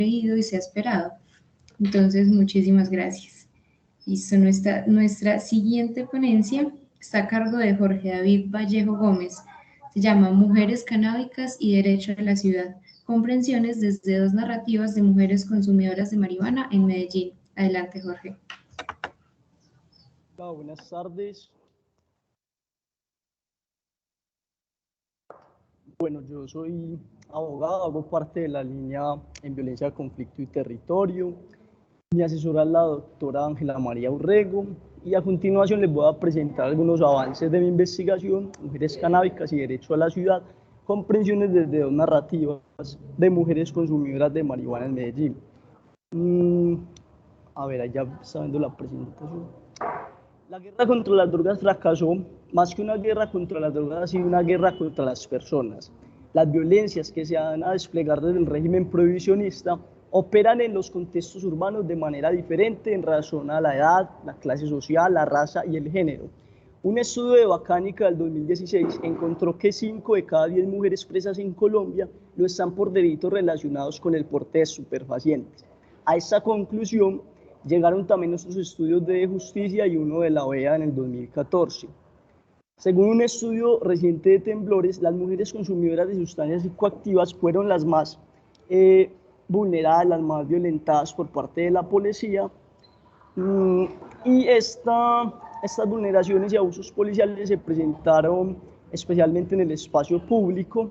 creído y se ha esperado. Entonces, muchísimas gracias. Listo, nuestra siguiente ponencia está a cargo de Jorge David Vallejo Gómez. Se llama Mujeres canábicas y Derecho a la Ciudad. Comprensiones desde dos narrativas de mujeres consumidoras de marihuana en Medellín. Adelante, Jorge. Hola, buenas tardes. Bueno, yo soy abogado, hago parte de la línea en violencia, conflicto y territorio. Mi asesora es la doctora Ángela María Urrego y a continuación les voy a presentar algunos avances de mi investigación, Mujeres canábicas y Derecho a la Ciudad, comprensiones desde dos narrativas de mujeres consumidoras de marihuana en Medellín. A ver, allá está viendo la presentación. La guerra contra las drogas fracasó. Más que una guerra contra las drogas, ha sido una guerra contra las personas. Las violencias que se van a desplegar desde el régimen prohibicionista operan en los contextos urbanos de manera diferente en razón a la edad, la clase social, la raza y el género. Un estudio de Bacánica del 2016 encontró que 5 de cada 10 mujeres presas en Colombia lo están por delitos relacionados con el porte de estupefacientes. A esta conclusión llegaron también nuestros estudios de justicia y uno de la OEA en el 2014. Según un estudio reciente de Temblores, las mujeres consumidoras de sustancias psicoactivas fueron las más vulneradas, las más violentadas por parte de la policía. Y estas vulneraciones y abusos policiales se presentaron especialmente en el espacio público,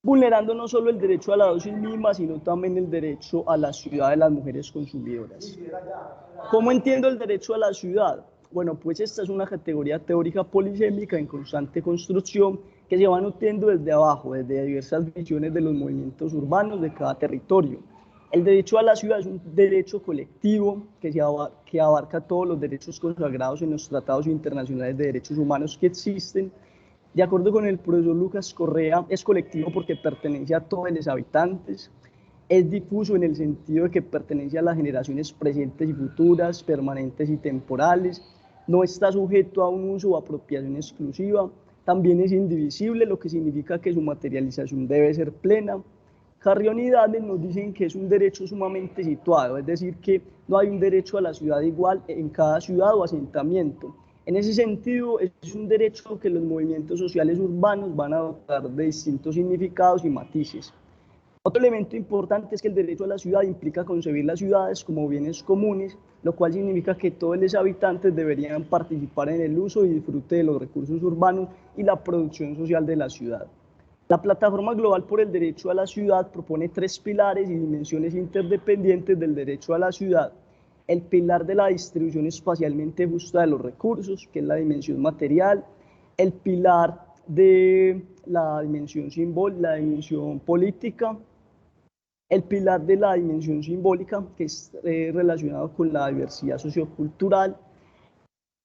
vulnerando no solo el derecho a la dosis mínima, sino también el derecho a la ciudad de las mujeres consumidoras. ¿Cómo entiendo el derecho a la ciudad? Bueno, pues esta es una categoría teórica polisémica en constante construcción que se va nutriendo desde abajo, desde diversas visiones de los movimientos urbanos de cada territorio. El derecho a la ciudad es un derecho colectivo que abarca todos los derechos consagrados en los tratados internacionales de derechos humanos que existen. De acuerdo con el profesor Lucas Correa, es colectivo porque pertenece a todos los habitantes, es difuso en el sentido de que pertenece a las generaciones presentes y futuras, permanentes y temporales, no está sujeto a un uso o apropiación exclusiva, también es indivisible, lo que significa que su materialización debe ser plena. Carrión y Daniel nos dicen que es un derecho sumamente situado, es decir, que no hay un derecho a la ciudad igual en cada ciudad o asentamiento. En ese sentido, es un derecho que los movimientos sociales urbanos van a adoptar de distintos significados y matices. Otro elemento importante es que el derecho a la ciudad implica concebir las ciudades como bienes comunes, lo cual significa que todos los habitantes deberían participar en el uso y disfrute de los recursos urbanos y la producción social de la ciudad. La Plataforma Global por el Derecho a la Ciudad propone 3 pilares y dimensiones interdependientes del derecho a la ciudad. El pilar de la distribución espacialmente justa de los recursos, que es la dimensión material, el pilar de la dimensión simbólica, la dimensión política, el pilar de la dimensión simbólica, que es relacionado con la diversidad sociocultural.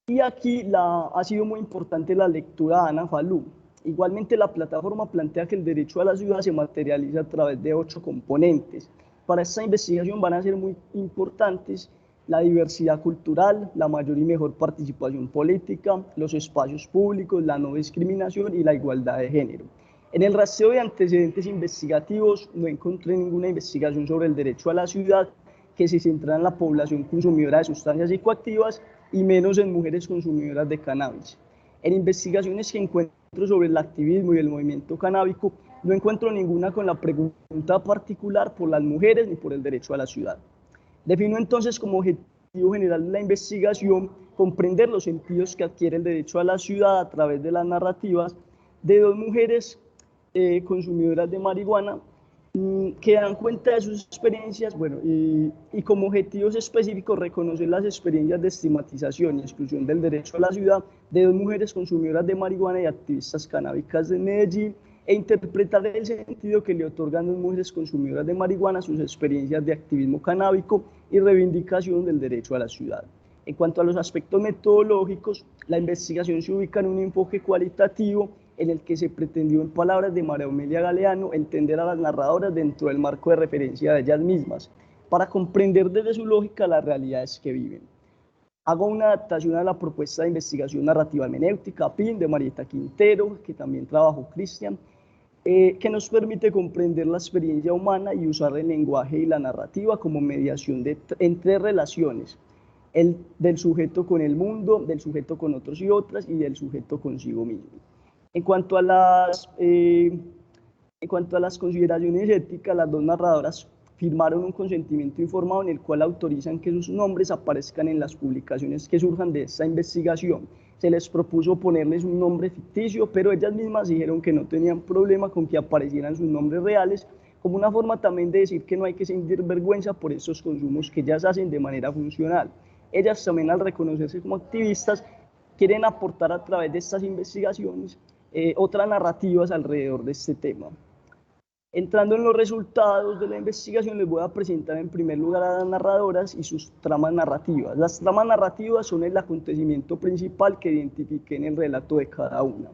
Y aquí ha sido muy importante la lectura de Ana Falú. Igualmente, la plataforma plantea que el derecho a la ciudad se materializa a través de 8 componentes. Para esta investigación van a ser muy importantes la diversidad cultural, la mayor y mejor participación política, los espacios públicos, la no discriminación y la igualdad de género. En el rastreo de antecedentes investigativos no encontré ninguna investigación sobre el derecho a la ciudad que se centra en la población consumidora de sustancias psicoactivas y menos en mujeres consumidoras de cannabis. En investigaciones que encuentro sobre el activismo y el movimiento canábico, no encuentro ninguna con la pregunta particular por las mujeres ni por el derecho a la ciudad. Defino entonces como objetivo general de la investigación comprender los sentidos que adquiere el derecho a la ciudad a través de las narrativas de 2 mujeres consumidoras de marihuana que dan cuenta de sus experiencias, bueno, y como objetivos específicos reconocer las experiencias de estigmatización y exclusión del derecho a la ciudad de 2 mujeres consumidoras de marihuana y activistas canábicas de Medellín, e interpretar el sentido que le otorgan 2 mujeres consumidoras de marihuana sus experiencias de activismo canábico y reivindicación del derecho a la ciudad. En cuanto a los aspectos metodológicos, la investigación se ubica en un enfoque cualitativo en el que se pretendió, en palabras de María Amelia Galeano, entender a las narradoras dentro del marco de referencia de ellas mismas, para comprender desde su lógica las realidades que viven. Hago una adaptación a la propuesta de investigación narrativa hermenéutica, PIN, de Marieta Quintero, que también trabajó Cristian, que nos permite comprender la experiencia humana y usar el lenguaje y la narrativa como mediación entre relaciones, el del sujeto con el mundo, del sujeto con otros y otras, y del sujeto consigo mismo. En cuanto a las consideraciones éticas, las dos narradoras firmaron un consentimiento informado en el cual autorizan que sus nombres aparezcan en las publicaciones que surjan de esta investigación. Se les propuso ponerles un nombre ficticio, pero ellas mismas dijeron que no tenían problema con que aparecieran sus nombres reales, como una forma también de decir que no hay que sentir vergüenza por estos consumos que ellas hacen de manera funcional. Ellas también, al reconocerse como activistas, quieren aportar a través de estas investigaciones otras narrativas alrededor de este tema. Entrando en los resultados de la investigación, les voy a presentar en primer lugar a las narradoras y sus tramas narrativas. Las tramas narrativas son el acontecimiento principal que identifiqué en el relato de cada una.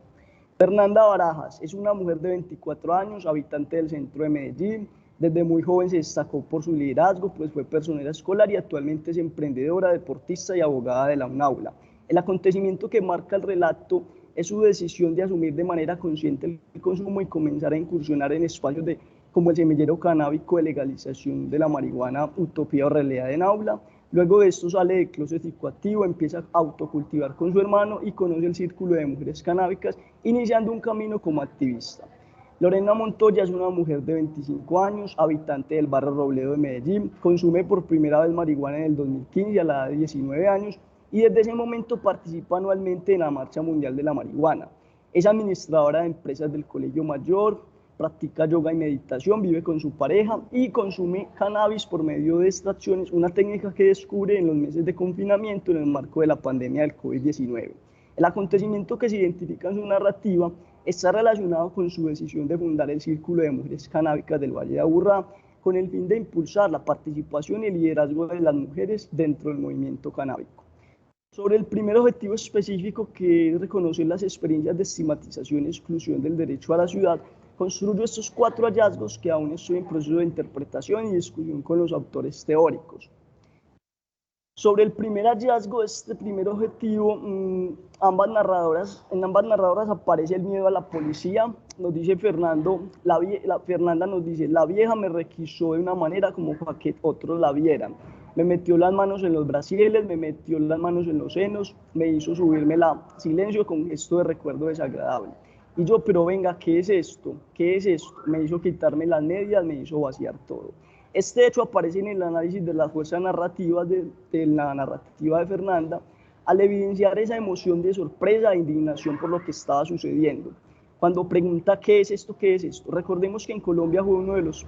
Fernanda Barajas es una mujer de 24 años, habitante del centro de Medellín. Desde muy joven se destacó por su liderazgo, pues fue personera escolar y actualmente es emprendedora, deportista y abogada de la UNAULA. El acontecimiento que marca el relato es su decisión de asumir de manera consciente el consumo y comenzar a incursionar en espacios como el semillero canábico de legalización de la marihuana, utopía o realidad en aula. Luego de esto sale del closet psicoactivo, empieza a autocultivar con su hermano y conoce el círculo de mujeres canábicas, iniciando un camino como activista. Lorena Montoya es una mujer de 25 años, habitante del barrio Robledo de Medellín, consume por primera vez marihuana en el 2015 a la edad de 19 años, y desde ese momento participa anualmente en la Marcha Mundial de la Marihuana. Es administradora de empresas del Colegio Mayor, practica yoga y meditación, vive con su pareja y consume cannabis por medio de extracciones, una técnica que descubre en los meses de confinamiento en el marco de la pandemia del COVID-19. El acontecimiento que se identifica en su narrativa está relacionado con su decisión de fundar el Círculo de Mujeres Canábicas del Valle de Aburrá, con el fin de impulsar la participación y el liderazgo de las mujeres dentro del movimiento canábico. Sobre el primer objetivo específico, que es reconocer las experiencias de estigmatización y exclusión del derecho a la ciudad, construyo estos 4 hallazgos que aún estoy en proceso de interpretación y discusión con los autores teóricos. Sobre el primer hallazgo, este primer objetivo, en ambas narradoras aparece el miedo a la policía. Nos dice Fernanda nos dice: la vieja me requisó de una manera como para que otros la vieran. Me metió las manos en los brasiles, me metió las manos en los senos, me hizo subirme la silencio con gesto de recuerdo desagradable. Y yo, pero venga, ¿qué es esto? ¿Qué es esto? Me hizo quitarme las medias, me hizo vaciar todo. Este hecho aparece en el análisis de las fuerzas narrativas de la narrativa de Fernanda, al evidenciar esa emoción de sorpresa e indignación por lo que estaba sucediendo. Cuando pregunta ¿qué es esto? ¿Qué es esto? Recordemos que en Colombia fue uno de los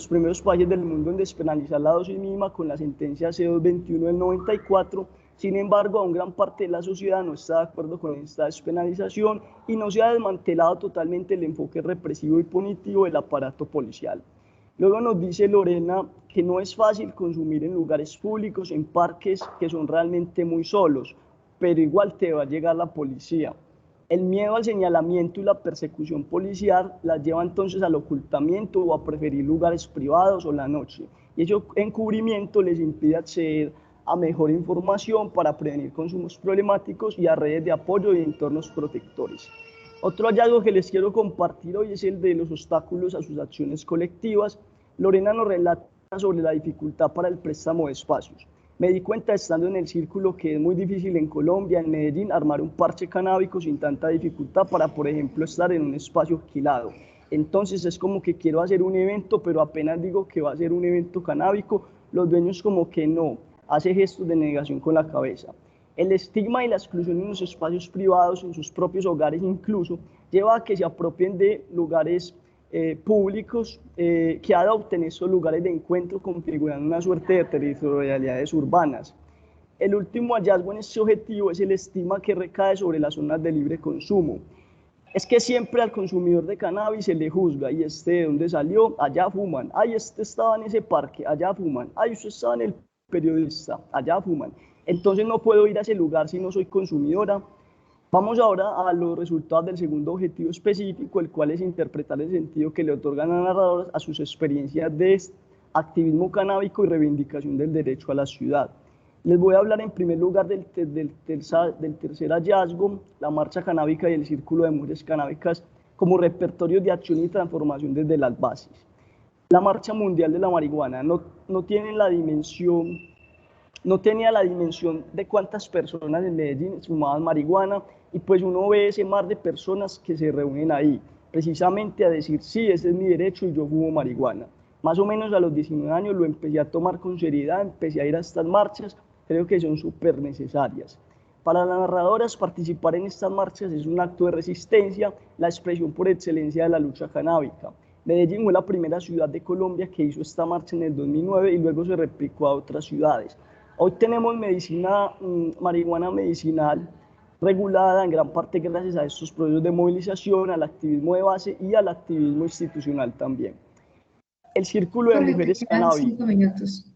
primeros países del mundo en despenalizar la dosis mínima con la sentencia C221 del 94. Sin embargo, aún gran parte de la sociedad no está de acuerdo con esta despenalización y no se ha desmantelado totalmente el enfoque represivo y punitivo del aparato policial. Luego nos dice Lorena que no es fácil consumir en lugares públicos, en parques que son realmente muy solos, pero igual te va a llegar la policía. El miedo al señalamiento y la persecución policial las lleva entonces al ocultamiento o a preferir lugares privados o la noche. Y ese encubrimiento les impide acceder a mejor información para prevenir consumos problemáticos y a redes de apoyo y entornos protectores. Otro hallazgo que les quiero compartir hoy es el de los obstáculos a sus acciones colectivas. Lorena nos relata sobre la dificultad para el préstamo de espacios. Me di cuenta, estando en el círculo, que es muy difícil en Colombia, en Medellín, armar un parche canábico sin tanta dificultad para, por ejemplo, estar en un espacio alquilado. Entonces es como que quiero hacer un evento, pero apenas digo que va a ser un evento canábico, los dueños como que no, hace gestos de negación con la cabeza. El estigma y la exclusión en los espacios privados, en sus propios hogares incluso, lleva a que se apropien de lugares públicos que adopten esos lugares de encuentro, configurando una suerte de territorialidades urbanas. El último hallazgo en este objetivo es el estigma que recae sobre las zonas de libre consumo. Es que siempre al consumidor de cannabis se le juzga: y ¿de dónde salió? Allá fuman. Ay, este estaba en ese parque, allá fuman. Ay, usted estaba en el periodista, allá fuman. Entonces no puedo ir a ese lugar si no soy consumidora. Vamos ahora a los resultados del segundo objetivo específico, el cual es interpretar el sentido que le otorgan a narradores a sus experiencias de activismo canábico y reivindicación del derecho a la ciudad. Les voy a hablar en primer lugar del tercer hallazgo, la marcha canábica y el círculo de mujeres canábicas como repertorio de acción y transformación desde las bases. La Marcha Mundial de la Marihuana no tiene la dimensión, no tenía la dimensión de cuántas personas en Medellín fumaban marihuana, y pues uno ve ese mar de personas que se reúnen ahí, precisamente a decir, sí, ese es mi derecho y yo fumo marihuana. Más o menos a los 19 años lo empecé a tomar con seriedad, empecé a ir a estas marchas, creo que son súper necesarias. Para las narradoras, participar en estas marchas es un acto de resistencia, la expresión por excelencia de la lucha canábica. Medellín fue la primera ciudad de Colombia que hizo esta marcha en el 2009 y luego se replicó a otras ciudades. Hoy tenemos marihuana medicinal regulada en gran parte gracias a estos procesos de movilización, al activismo de base y al activismo institucional también. El Círculo de Jorge, te Mujeres quedan Cannabis 5 minutos.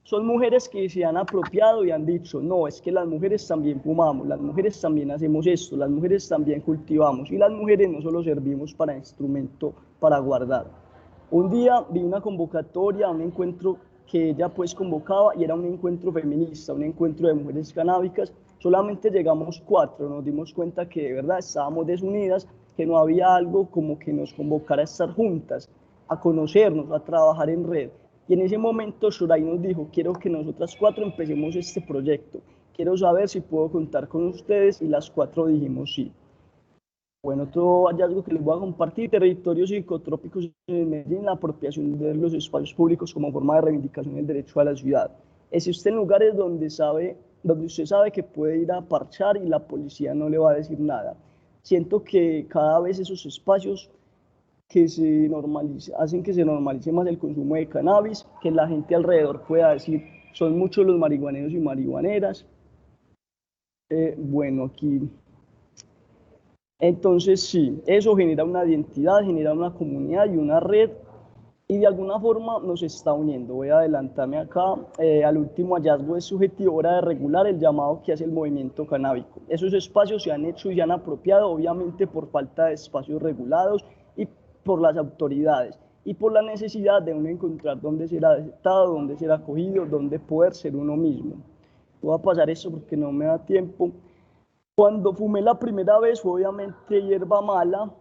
son mujeres que se han apropiado y han dicho, no, es que las mujeres también fumamos, las mujeres también hacemos esto, las mujeres también cultivamos, y las mujeres no solo servimos para instrumento para guardar. Un día vi una convocatoria, un encuentro que ella pues convocaba, y era un encuentro feminista, un encuentro de mujeres canábicas. Solamente llegamos 4, nos dimos cuenta que de verdad estábamos desunidas, que no había algo como que nos convocara a estar juntas, a conocernos, a trabajar en red. Y en ese momento Shoray nos dijo, quiero que nosotras 4 empecemos este proyecto, quiero saber si puedo contar con ustedes, y las 4 dijimos sí. Bueno, otro hallazgo que les voy a compartir: territorios psicotrópicos en Medellín, la apropiación de los espacios públicos como forma de reivindicación del derecho a la ciudad. Existen lugares donde usted sabe que puede ir a parchar y la policía no le va a decir nada. Siento que cada vez esos espacios hacen que se normalice más el consumo de cannabis, que la gente alrededor pueda decir, son muchos los marihuaneros y marihuaneras. Bueno, aquí. Entonces sí, eso genera una identidad, genera una comunidad y una red, y de alguna forma nos está uniendo. Voy a adelantarme acá al último hallazgo de subjetivo, hora de regular el llamado que hace el movimiento canábico. Esos espacios se han hecho y se han apropiado, obviamente por falta de espacios regulados y por las autoridades, y por la necesidad de uno encontrar dónde ser aceptado, dónde ser acogido, dónde poder ser uno mismo. Voy a pasar esto porque no me da tiempo. Cuando fumé la primera vez fue obviamente hierba mala,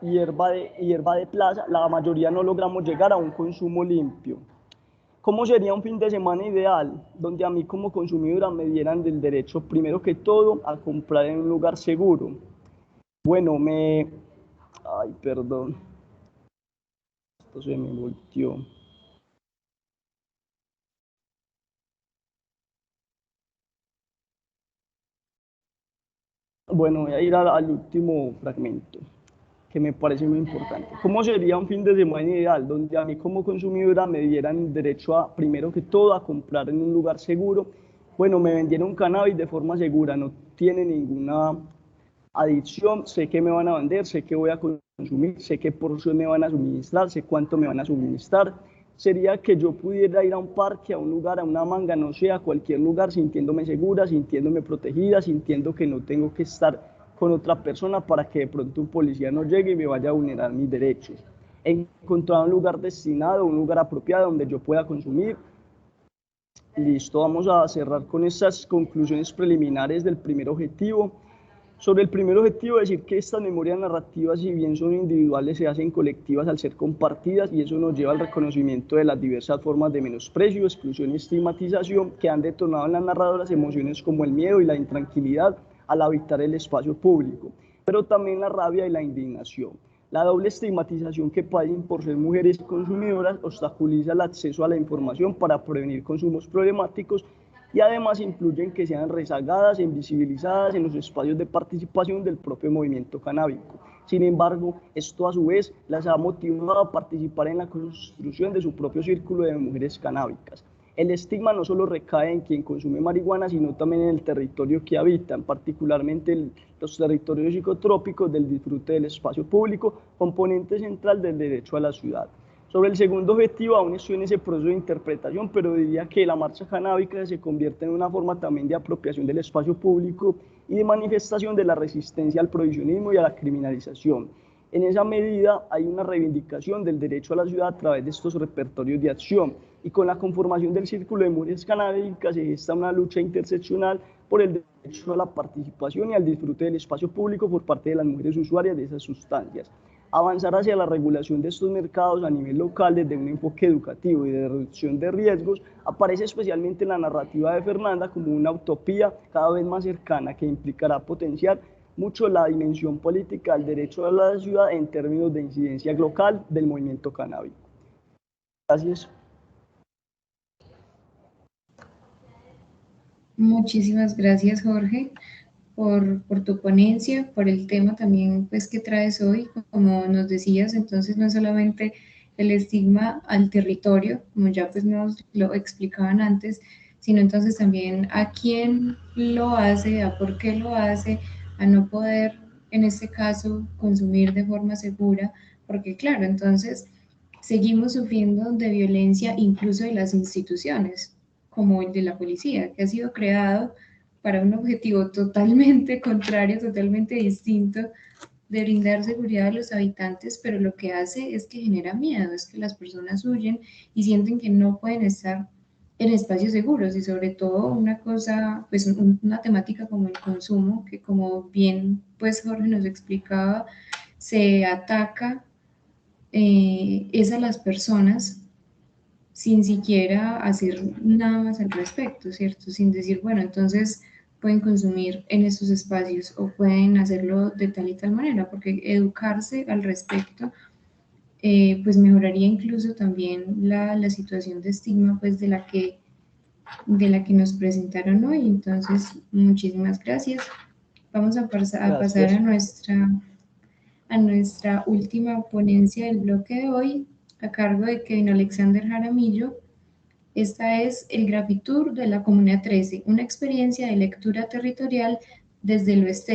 hierba de plaza. La mayoría no logramos llegar a un consumo limpio. ¿Cómo sería un fin de semana ideal? Donde a mí como consumidora me dieran del derecho, primero que todo, a comprar en un lugar seguro. Bueno, ay, perdón. Esto se me volteó. Bueno, voy a ir al último fragmento, que me parece muy importante. ¿Cómo sería un fin de semana ideal? Donde a mí como consumidora me dieran el derecho a, primero que todo, a comprar en un lugar seguro. Bueno, me vendieron cannabis de forma segura, no tiene ninguna adicción, sé que me van a vender, sé que voy a consumir, sé qué porción me van a suministrar, sé cuánto me van a suministrar. Sería que yo pudiera ir a un parque, a un lugar, a una manga, no sé, a cualquier lugar, sintiéndome segura, sintiéndome protegida, sintiendo que no tengo que estar con otra persona para que de pronto un policía no llegue y me vaya a vulnerar mis derechos. Encontrar un lugar destinado, un lugar apropiado donde yo pueda consumir. Listo, vamos a cerrar con estas conclusiones preliminares del primer objetivo. Sobre el primer objetivo, decir que estas memorias narrativas, si bien son individuales, se hacen colectivas al ser compartidas, y eso nos lleva al reconocimiento de las diversas formas de menosprecio, exclusión y estigmatización que han detonado en las narradoras emociones como el miedo y la intranquilidad al habitar el espacio público, pero también la rabia y la indignación. La doble estigmatización que padecen por ser mujeres consumidoras obstaculiza el acceso a la información para prevenir consumos problemáticos, y además influyen en que sean rezagadas e invisibilizadas en los espacios de participación del propio movimiento canábico. Sin embargo, esto a su vez las ha motivado a participar en la construcción de su propio círculo de mujeres canábicas. El estigma no solo recae en quien consume marihuana, sino también en el territorio que habitan, particularmente los territorios psicotrópicos del disfrute del espacio público, componente central del derecho a la ciudad. Sobre el segundo objetivo, aún estoy en ese proceso de interpretación, pero diría que la marcha canábica se convierte en una forma también de apropiación del espacio público y de manifestación de la resistencia al prohibicionismo y a la criminalización. En esa medida hay una reivindicación del derecho a la ciudad a través de estos repertorios de acción. y con la conformación del Círculo de Mujeres Canábicas se gesta una lucha interseccional por el derecho a la participación y al disfrute del espacio público por parte de las mujeres usuarias de esas sustancias. Avanzar hacia la regulación de estos mercados a nivel local desde un enfoque educativo y de reducción de riesgos aparece especialmente en la narrativa de Fernanda como una utopía cada vez más cercana que implicará potenciar mucho la dimensión política del derecho a la ciudad en términos de incidencia local del movimiento canábico. Gracias. Muchísimas gracias, Jorge, por tu ponencia, por el tema también pues, que traes hoy. Como nos decías, entonces no es solamente el estigma al territorio, como ya pues nos lo explicaban antes, sino entonces también a quién lo hace, a por qué lo hace, a no poder, en este caso, consumir de forma segura, porque claro, entonces seguimos sufriendo de violencia incluso de las instituciones, como el de la policía, que ha sido creado para un objetivo totalmente contrario, totalmente distinto de brindar seguridad a los habitantes, pero lo que hace es que genera miedo, es que las personas huyen y sienten que no pueden estar en espacios seguros y sobre todo una cosa, pues una temática como el consumo, que como bien pues Jorge nos explicaba, se ataca es a las personas sin siquiera hacer nada más al respecto, ¿cierto? Sin decir, bueno, entonces pueden consumir en estos espacios o pueden hacerlo de tal y tal manera, porque educarse al respecto pues mejoraría incluso también la situación de estigma pues de la que nos presentaron hoy. Entonces, muchísimas gracias. Vamos a pasar a nuestra última ponencia del bloque de hoy, a cargo de Kevin Alexander Jaramillo. Esta es el Grafitour de la Comuna 13, una experiencia de lectura territorial desde lo estético.